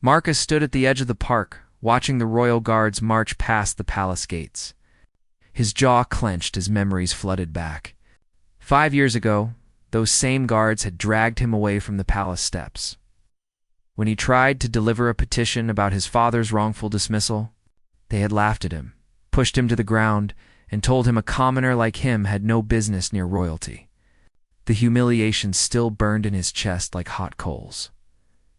Marcus stood at the edge of the park, watching the royal guards march past the palace gates. His jaw clenched as memories flooded back. 5 years ago, those same guards had dragged him away from the palace steps. When he tried to deliver a petition about his father's wrongful dismissal, they had laughed at him, pushed him to the ground, and told him a commoner like him had no business near royalty. The humiliation still burned in his chest like hot coals.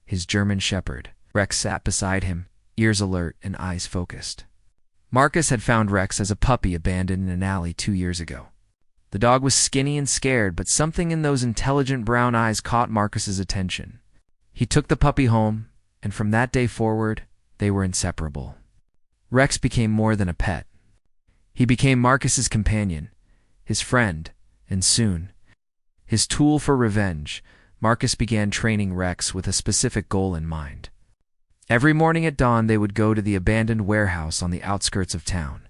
His German shepherd, Rex, sat beside him, ears alert and eyes focused. Marcus had found Rex as a puppy abandoned in an alley 2 years ago. The dog was skinny and scared, but something in those intelligent brown eyes caught Marcus's attention. He took the puppy home, and from that day forward, they were inseparable. Rex became more than a pet. He became Marcus's companion, his friend, and soon, his tool for revenge. Marcus began training Rex with a specific goal in mind. Every morning at dawn, they would go to the abandoned warehouse on the outskirts of town.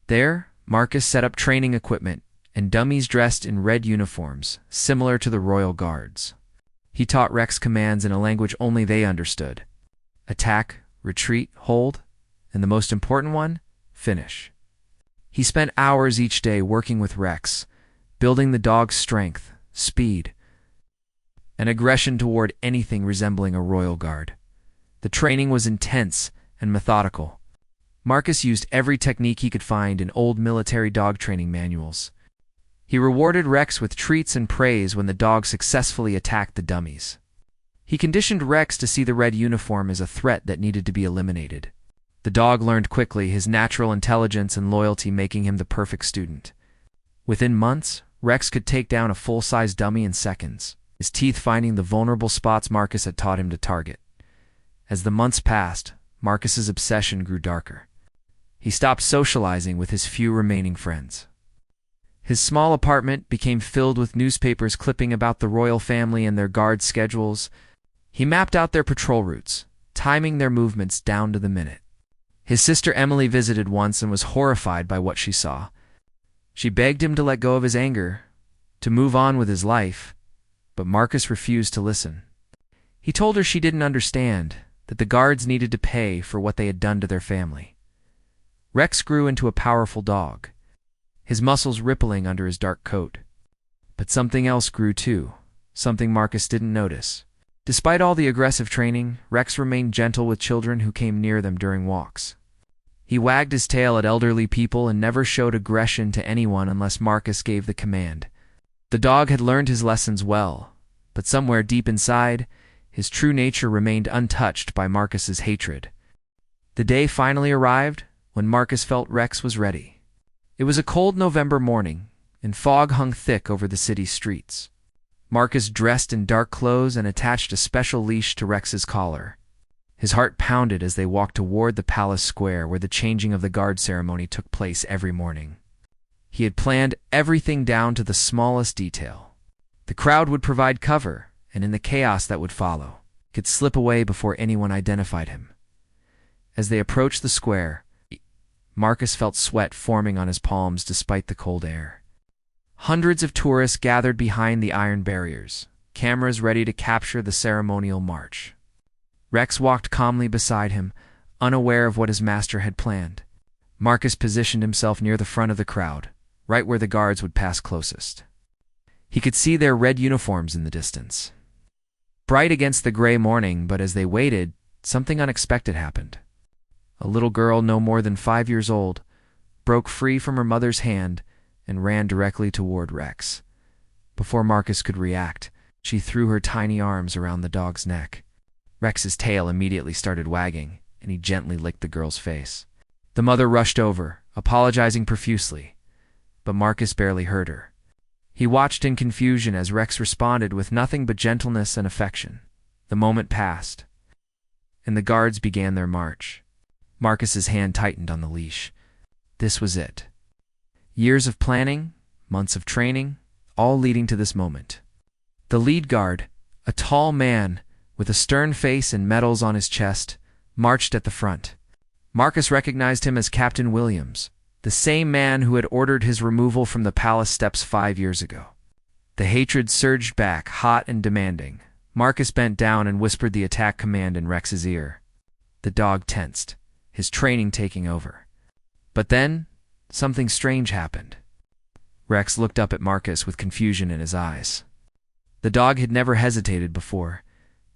There, Marcus set up training equipment and dummies dressed in red uniforms, similar to the royal guards. He taught Rex commands in a language only they understood: attack, retreat, hold, and the most important one, finish. He spent hours each day working with Rex, building the dog's strength, speed, and aggression toward anything resembling a royal guard. The training was intense and methodical. Marcus used every technique he could find in old military dog training manuals. He rewarded Rex with treats and praise when the dog successfully attacked the dummies. He conditioned Rex to see the red uniform as a threat that needed to be eliminated. The dog learned quickly, his natural intelligence and loyalty making him the perfect student. Within months, Rex could take down a full-size dummy in seconds, his teeth finding the vulnerable spots Marcus had taught him to target. As the months passed, Marcus's obsession grew darker. He stopped socializing with his few remaining friends. His small apartment became filled with newspapers clipping about the royal family and their guard schedules. He mapped out their patrol routes, timing their movements down to the minute. His sister Emily visited once and was horrified by what she saw. She begged him to let go of his anger, to move on with his life, but Marcus refused to listen. He told her she didn't understand, that the guards needed to pay for what they had done to their family. Rex grew into a powerful dog, his muscles rippling under his dark coat. But something else grew too, something Marcus didn't notice. Despite all the aggressive training, Rex remained gentle with children who came near them during walks. He wagged his tail at elderly people and never showed aggression to anyone unless Marcus gave the command. The dog had learned his lessons well, but somewhere deep inside, his true nature remained untouched by Marcus's hatred. The day finally arrived when Marcus felt Rex was ready. It was a cold November morning, and fog hung thick over the city streets. Marcus dressed in dark clothes and attached a special leash to Rex's collar. His heart pounded as they walked toward the palace square where the changing of the guard ceremony took place every morning. He had planned everything down to the smallest detail. The crowd would provide cover, and in the chaos that would follow, could slip away before anyone identified him. As they approached the square, Marcus felt sweat forming on his palms despite the cold air. Hundreds of tourists gathered behind the iron barriers, cameras ready to capture the ceremonial march. Rex walked calmly beside him, unaware of what his master had planned. Marcus positioned himself near the front of the crowd, right where the guards would pass closest. He could see their red uniforms in the distance, bright against the gray morning, but as they waited, something unexpected happened. A little girl no more than 5 years old broke free from her mother's hand and ran directly toward Rex. Before Marcus could react, she threw her tiny arms around the dog's neck. Rex's tail immediately started wagging, and he gently licked the girl's face. The mother rushed over, apologizing profusely, but Marcus barely heard her. He watched in confusion as Rex responded with nothing but gentleness and affection. The moment passed, and the guards began their march. Marcus's hand tightened on the leash. This was it. Years of planning, months of training, all leading to this moment. The lead guard, a tall man with a stern face and medals on his chest, marched at the front. Marcus recognized him as Captain Williams, the same man who had ordered his removal from the palace steps 5 years ago. The hatred surged back, hot and demanding, Marcus bent down and whispered the attack command in Rex's ear. The dog tensed, his training taking over. But then, something strange happened. Rex looked up at Marcus with confusion in his eyes. The dog had never hesitated before,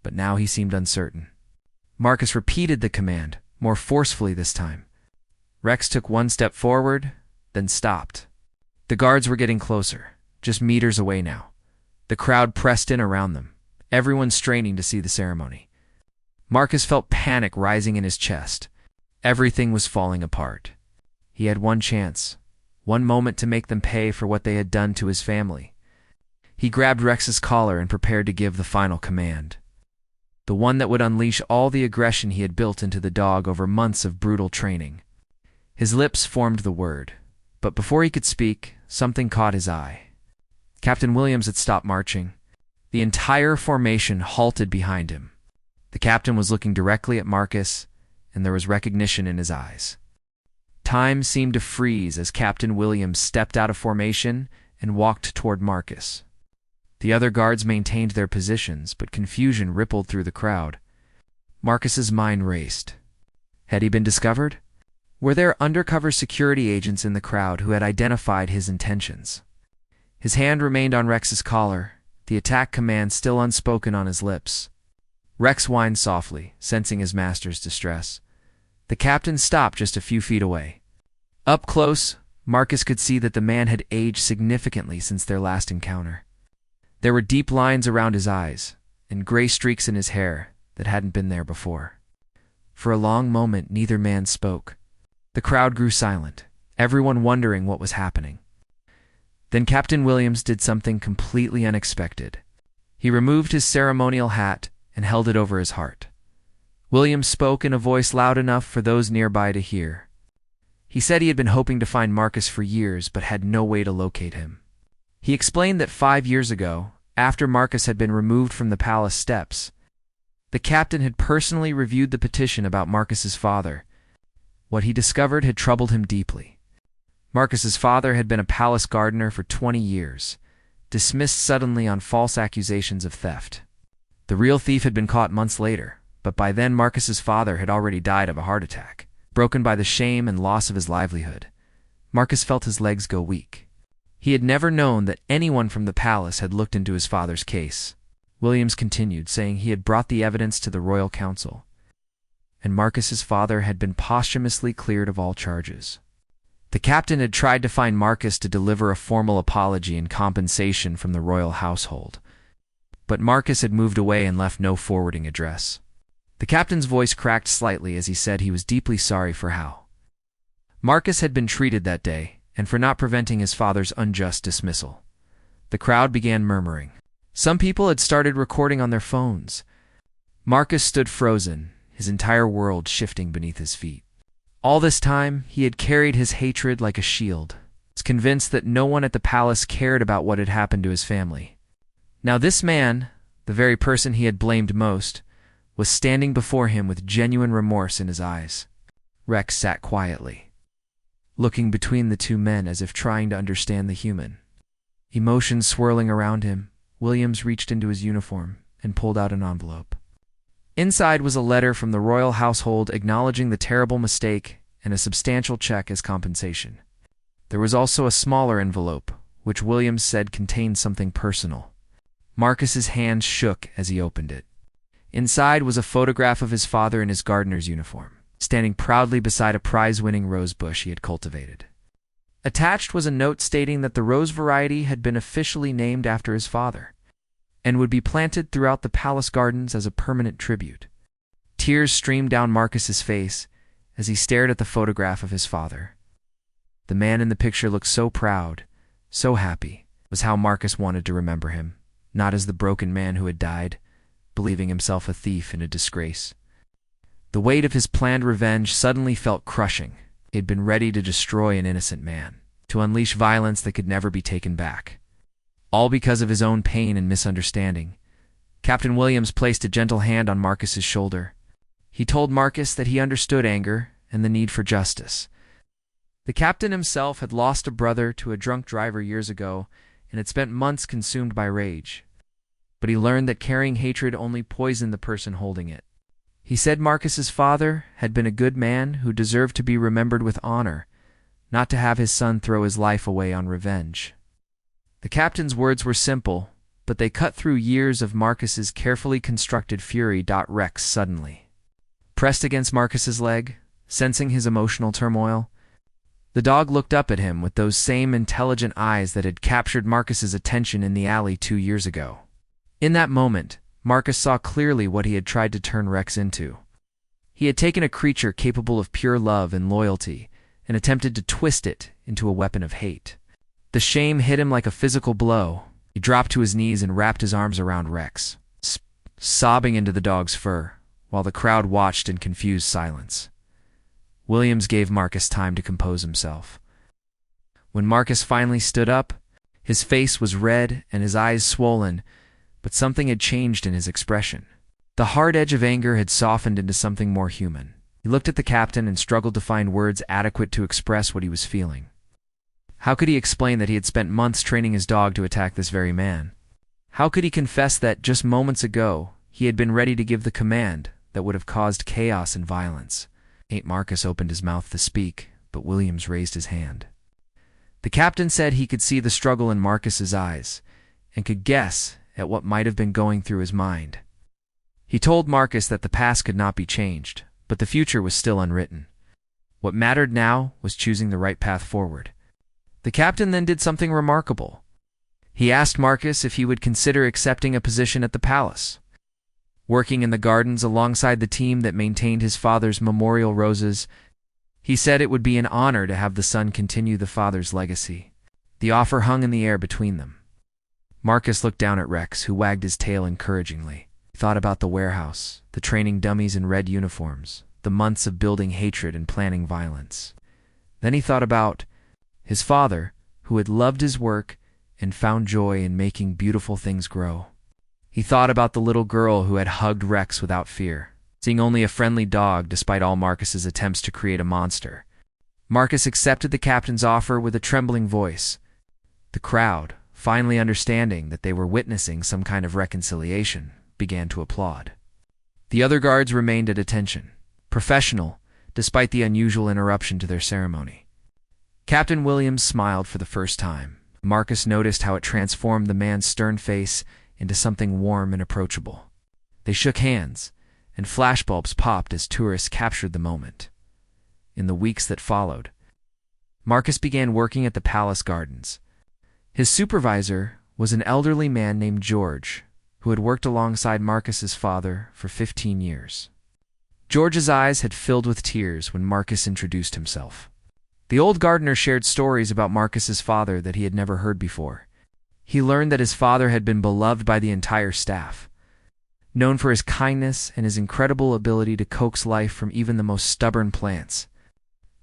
but now he seemed uncertain. Marcus repeated the command, more forcefully this time. Rex took one step forward, then stopped. The guards were getting closer, just meters away now. The crowd pressed in around them, everyone straining to see the ceremony. Marcus felt panic rising in his chest. Everything was falling apart. He had one chance, one moment to make them pay for what they had done to his family. He grabbed Rex's collar and prepared to give the final command. The one that would unleash all the aggression he had built into the dog over months of brutal training. His lips formed the word, but before he could speak, something caught his eye. Captain Williams had stopped marching. The entire formation halted behind him. The captain was looking directly at Marcus, and there was recognition in his eyes. Time seemed to freeze as Captain Williams stepped out of formation and walked toward Marcus. The other guards maintained their positions, but confusion rippled through the crowd. Marcus's mind raced. Had he been discovered? Were there undercover security agents in the crowd who had identified his intentions? His hand remained on Rex's collar, the attack command still unspoken on his lips. Rex whined softly, sensing his master's distress. The captain stopped just a few feet away. Up close, Marcus could see that the man had aged significantly since their last encounter. There were deep lines around his eyes, and gray streaks in his hair that hadn't been there before. For a long moment, neither man spoke. The crowd grew silent, everyone wondering what was happening. Then Captain Williams did something completely unexpected. He removed his ceremonial hat and held it over his heart. Williams spoke in a voice loud enough for those nearby to hear. He said he had been hoping to find Marcus for years but had no way to locate him. He explained that 5 years ago, after Marcus had been removed from the palace steps, the captain had personally reviewed the petition about Marcus's father. What he discovered had troubled him deeply. Marcus's father had been a palace gardener for 20 years, dismissed suddenly on false accusations of theft. The real thief had been caught months later, but by then Marcus's father had already died of a heart attack, broken by the shame and loss of his livelihood. Marcus felt his legs go weak. He had never known that anyone from the palace had looked into his father's case. Williams continued, saying he had brought the evidence to the royal council, and Marcus's father had been posthumously cleared of all charges. The captain had tried to find Marcus to deliver a formal apology and compensation from the royal household, but Marcus had moved away and left no forwarding address. The captain's voice cracked slightly as he said he was deeply sorry for how Marcus had been treated that day, and for not preventing his father's unjust dismissal. The crowd began murmuring. Some people had started recording on their phones. Marcus stood frozen, his entire world shifting beneath his feet. All this time, he had carried his hatred like a shield, convinced that no one at the palace cared about what had happened to his family. Now this man, the very person he had blamed most, was standing before him with genuine remorse in his eyes. Rex sat quietly, looking between the two men as if trying to understand the human. Emotions swirling around him, Williams reached into his uniform and pulled out an envelope. Inside was a letter from the royal household acknowledging the terrible mistake and a substantial check as compensation. There was also a smaller envelope, which Williams said contained something personal. Marcus's hand shook as he opened it. Inside was a photograph of his father in his gardener's uniform, standing proudly beside a prize-winning rose bush he had cultivated. Attached was a note stating that the rose variety had been officially named after his father, and would be planted throughout the palace gardens as a permanent tribute. Tears streamed down Marcus's face as he stared at the photograph of his father. The man in the picture looked so proud, so happy. It was how Marcus wanted to remember him, not as the broken man who had died, believing himself a thief and a disgrace. The weight of his planned revenge suddenly felt crushing. He had been ready to destroy an innocent man, to unleash violence that could never be taken back. All because of his own pain and misunderstanding. Captain Williams placed a gentle hand on Marcus's shoulder. He told Marcus that he understood anger and the need for justice. The captain himself had lost a brother to a drunk driver years ago and had spent months consumed by rage. But but he learned that carrying hatred only poisoned the person holding it. He said Marcus's father had been a good man who deserved to be remembered with honor, not to have his son throw his life away on revenge. The captain's words were simple, but they cut through years of Marcus's carefully constructed fury. Rex suddenly pressed against Marcus's leg, sensing his emotional turmoil. The dog looked up at him with those same intelligent eyes that had captured Marcus's attention in the alley 2 years ago. In that moment, Marcus saw clearly what he had tried to turn Rex into. He had taken a creature capable of pure love and loyalty and attempted to twist it into a weapon of hate. The shame hit him like a physical blow. He dropped to his knees and wrapped his arms around Rex, sobbing into the dog's fur, while the crowd watched in confused silence. Williams gave Marcus time to compose himself. When Marcus finally stood up, his face was red and his eyes swollen, but something had changed in his expression. The hard edge of anger had softened into something more human. He looked at the captain and struggled to find words adequate to express what he was feeling. How could he explain that he had spent months training his dog to attack this very man? How could he confess that, just moments ago, he had been ready to give the command that would have caused chaos and violence? Marcus opened his mouth to speak, but Williams raised his hand. The captain said he could see the struggle in Marcus's eyes, and could guess at what might have been going through his mind. He told Marcus that the past could not be changed, but the future was still unwritten. What mattered now was choosing the right path forward. The captain then did something remarkable. He asked Marcus if he would consider accepting a position at the palace. Working in the gardens alongside the team that maintained his father's memorial roses, he said it would be an honor to have the son continue the father's legacy. The offer hung in the air between them. Marcus looked down at Rex, who wagged his tail encouragingly. He thought about the warehouse, the training dummies in red uniforms, the months of building hatred and planning violence. Then he thought about his father, who had loved his work and found joy in making beautiful things grow. He thought about the little girl who had hugged Rex without fear, seeing only a friendly dog despite all Marcus's attempts to create a monster. Marcus accepted the captain's offer with a trembling voice. The crowd, finally understanding that they were witnessing some kind of reconciliation, began to applaud. The other guards remained at attention, professional, despite the unusual interruption to their ceremony. Captain Williams smiled for the first time. Marcus noticed how it transformed the man's stern face into something warm and approachable. They shook hands, and flashbulbs popped as tourists captured the moment. In the weeks that followed, Marcus began working at the palace gardens. His supervisor was an elderly man named George, who had worked alongside Marcus's father for 15 years. George's eyes had filled with tears when Marcus introduced himself. The old gardener shared stories about Marcus's father that he had never heard before. He learned that his father had been beloved by the entire staff, known for his kindness and his incredible ability to coax life from even the most stubborn plants.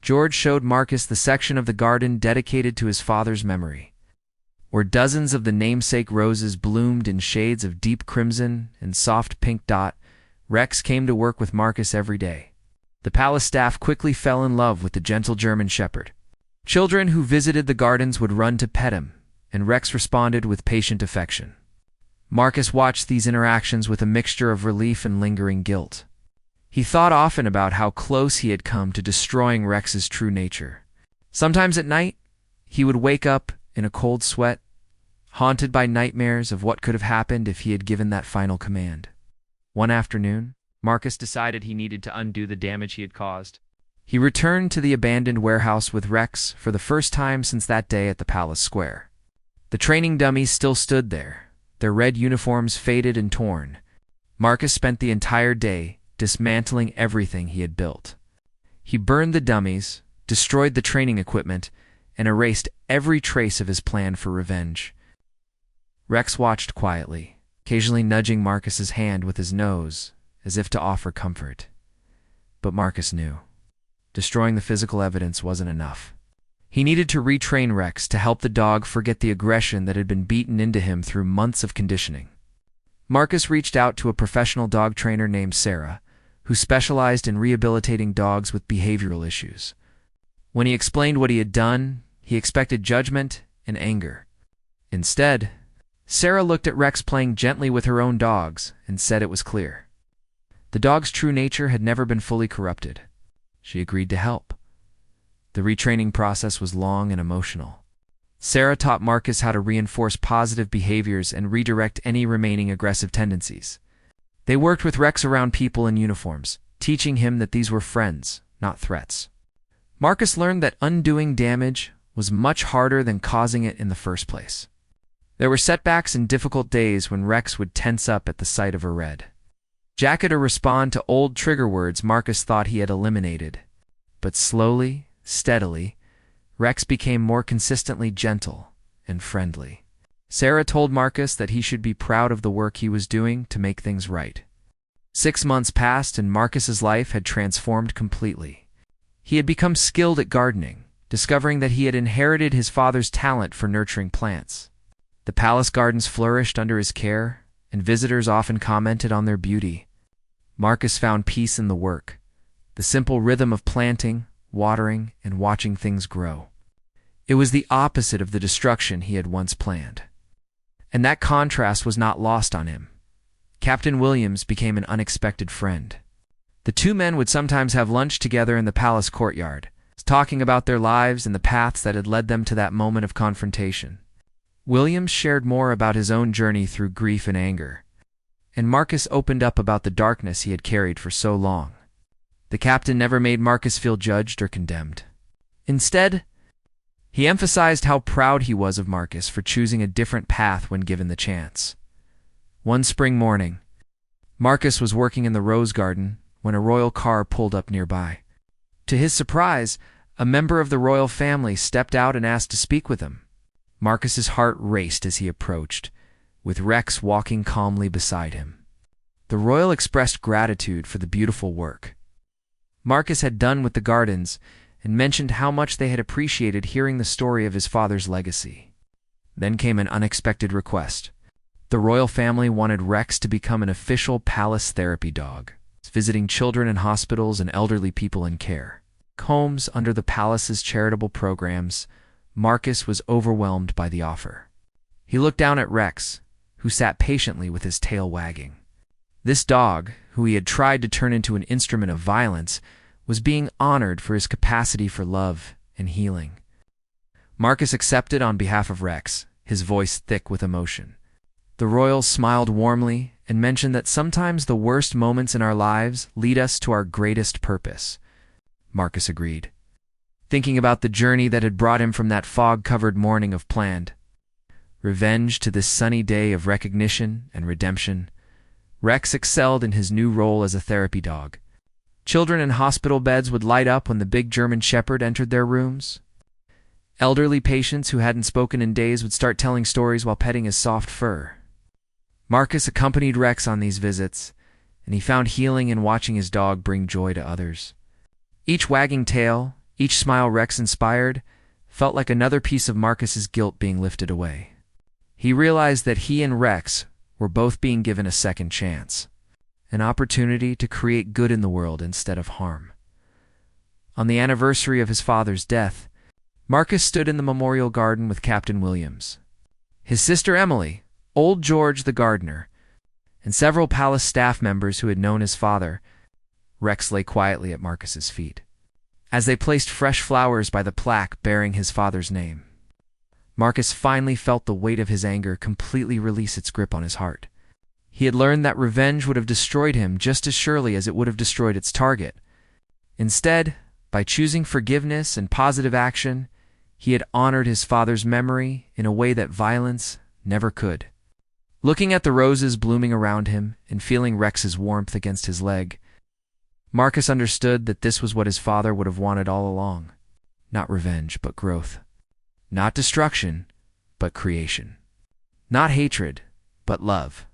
George showed Marcus the section of the garden dedicated to his father's memory, where dozens of the namesake roses bloomed in shades of deep crimson and soft pink. Rex came to work with Marcus every day. The palace staff quickly fell in love with the gentle German shepherd. Children who visited the gardens would run to pet him, and Rex responded with patient affection. Marcus watched these interactions with a mixture of relief and lingering guilt. He thought often about how close he had come to destroying Rex's true nature. Sometimes at night, he would wake up in a cold sweat, haunted by nightmares of what could have happened if he had given that final command. One afternoon, Marcus decided he needed to undo the damage he had caused. He returned to the abandoned warehouse with Rex for the first time since that day at the palace square. The training dummies still stood there, their red uniforms faded and torn. Marcus spent the entire day dismantling everything he had built. He burned the dummies, destroyed the training equipment, and erased every trace of his plan for revenge. Rex watched quietly, occasionally nudging Marcus's hand with his nose, as if to offer comfort. But Marcus knew. Destroying the physical evidence wasn't enough. He needed to retrain Rex to help the dog forget the aggression that had been beaten into him through months of conditioning. Marcus reached out to a professional dog trainer named Sarah, who specialized in rehabilitating dogs with behavioral issues. When he explained what he had done, he expected judgment and anger. Instead, Sarah looked at Rex playing gently with her own dogs and said it was clear. The dog's true nature had never been fully corrupted. She agreed to help. The retraining process was long and emotional. Sarah taught Marcus how to reinforce positive behaviors and redirect any remaining aggressive tendencies. They worked with Rex around people in uniforms, teaching him that these were friends, not threats. Marcus learned that undoing damage was much harder than causing it in the first place. There were setbacks and difficult days when Rex would tense up at the sight of a red jacket or respond to old trigger words Marcus thought he had eliminated. But slowly, steadily, Rex became more consistently gentle and friendly. Sarah told Marcus that he should be proud of the work he was doing to make things right. 6 months passed and Marcus's life had transformed completely. He had become skilled at gardening, discovering that he had inherited his father's talent for nurturing plants. The palace gardens flourished under his care, and visitors often commented on their beauty. Marcus found peace in the work, the simple rhythm of planting, watering, and watching things grow. It was the opposite of the destruction he had once planned. And that contrast was not lost on him. Captain Williams became an unexpected friend. The two men would sometimes have lunch together in the palace courtyard, talking about their lives and the paths that had led them to that moment of confrontation. Williams shared more about his own journey through grief and anger, and Marcus opened up about the darkness he had carried for so long. The captain never made Marcus feel judged or condemned. Instead, he emphasized how proud he was of Marcus for choosing a different path when given the chance. One spring morning, Marcus was working in the rose garden when a royal car pulled up nearby. To his surprise, a member of the royal family stepped out and asked to speak with him. Marcus's heart raced as he approached, with Rex walking calmly beside him. The royal expressed gratitude for the beautiful work Marcus had done with the gardens and mentioned how much they had appreciated hearing the story of his father's legacy. Then came an unexpected request. The royal family wanted Rex to become an official palace therapy dog, visiting children in hospitals and elderly people in care homes under the palace's charitable programs. Marcus was overwhelmed by the offer. He looked down at Rex, who sat patiently with his tail wagging. This dog, who he had tried to turn into an instrument of violence, was being honored for his capacity for love and healing. Marcus accepted on behalf of Rex, his voice thick with emotion. The royal smiled warmly and mentioned that sometimes the worst moments in our lives lead us to our greatest purpose. Marcus agreed, thinking about the journey that had brought him from that fog-covered morning of planned revenge to this sunny day of recognition and redemption. Rex excelled in his new role as a therapy dog. Children in hospital beds would light up when the big German shepherd entered their rooms. Elderly patients who hadn't spoken in days would start telling stories while petting his soft fur. Marcus accompanied Rex on these visits, and he found healing in watching his dog bring joy to others. Each wagging tail, each smile Rex inspired, felt like another piece of Marcus's guilt being lifted away. He realized that he and Rex were both being given a second chance, an opportunity to create good in the world instead of harm. On the anniversary of his father's death, Marcus stood in the memorial garden with Captain Williams, his sister Emily, old George the gardener, and several palace staff members who had known his father. Rex lay quietly at Marcus's feet, as they placed fresh flowers by the plaque bearing his father's name. Marcus finally felt the weight of his anger completely release its grip on his heart. He had learned that revenge would have destroyed him just as surely as it would have destroyed its target. Instead, by choosing forgiveness and positive action, he had honored his father's memory in a way that violence never could. Looking at the roses blooming around him and feeling Rex's warmth against his leg, Marcus understood that this was what his father would have wanted all along. Not revenge, but growth. Not destruction, but creation. Not hatred, but love.